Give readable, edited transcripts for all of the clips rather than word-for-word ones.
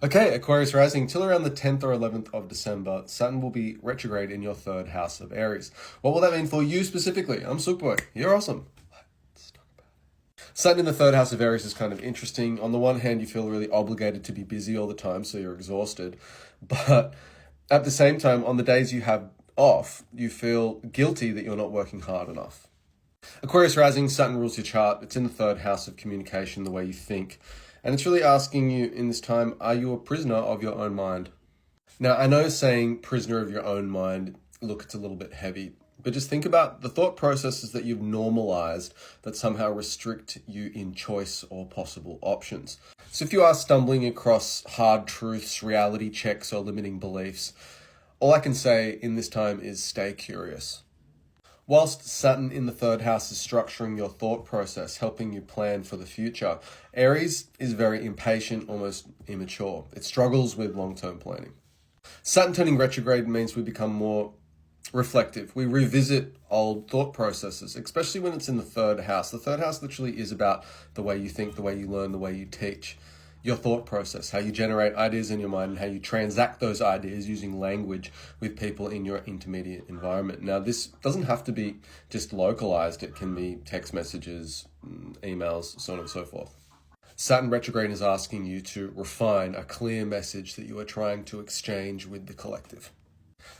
Okay, Aquarius rising, till around the 10th or 11th of December, Saturn will be retrograde in your third house of Aries. What will that mean for you specifically? I'm Sook Boy. You're awesome. Let's talk about it. Saturn in the third house of Aries is kind of interesting. On the one hand, you feel really obligated to be busy all the time, so you're exhausted. But at the same time, on the days you have off, you feel guilty that you're not working hard enough. Aquarius rising, Saturn rules your chart. It's in the third house of communication, the way you think. And it's really asking you in this time, are you a prisoner of your own mind? Now, I know saying prisoner of your own mind, look, it's a little bit heavy, but just think about the thought processes that you've normalized that somehow restrict you in choice or possible options. So if you are stumbling across hard truths, reality checks, or limiting beliefs, all I can say in this time is stay curious. Whilst Saturn in the third house is structuring your thought process, helping you plan for the future, Aries is very impatient, almost immature. It struggles with long-term planning. Saturn turning retrograde means we become more reflective. We revisit old thought processes, especially when it's in the third house. The third house literally is about the way you think, the way you learn, the way you teach. Your thought process, how you generate ideas in your mind, and how you transact those ideas using language with people in your intermediate environment. Now, this doesn't have to be just localized. It can be text messages, emails, so on and so forth. Saturn retrograde is asking you to refine a clear message that you are trying to exchange with the collective.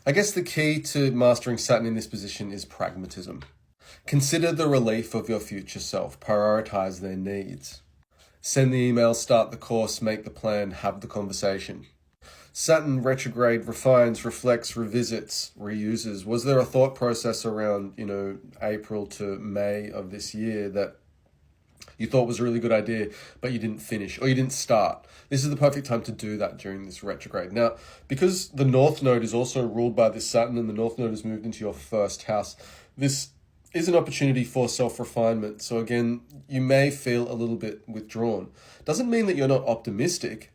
I guess the key to mastering Saturn in this position is pragmatism. Consider the relief of your future self. Prioritize their needs. Send the email, start the course, make the plan, have the conversation. Saturn retrograde refines, reflects, revisits, reuses. Was there a thought process around, April to May of this year that you thought was a really good idea, but you didn't finish or you didn't start? This is the perfect time to do that during this retrograde. Now, because the North Node is also ruled by this Saturn and the North Node has moved into your first house, this is an opportunity for self-refinement. So again, you may feel a little bit withdrawn. Doesn't mean that you're not optimistic.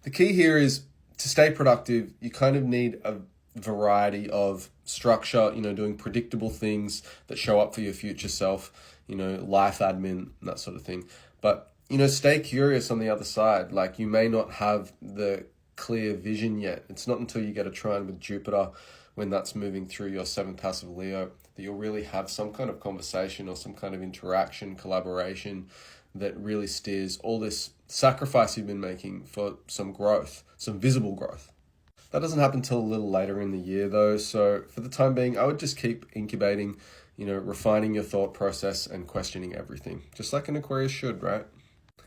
The key here is to stay productive. You kind of need a variety of structure, doing predictable things that show up for your future self, life admin, that sort of thing. But, stay curious on the other side. Like, you may not have the clear vision yet. It's not until you get a trine with Jupiter, when that's moving through your seventh house of Leo, that you'll really have some kind of conversation or some kind of interaction, collaboration that really steers all this sacrifice you've been making for some growth, some visible growth. That doesn't happen till a little later in the year though. So for the time being, I would just keep incubating, refining your thought process and questioning everything, just like an Aquarius should, right?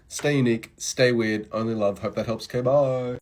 Stay unique, stay weird, only love. Hope that helps. Okay, bye.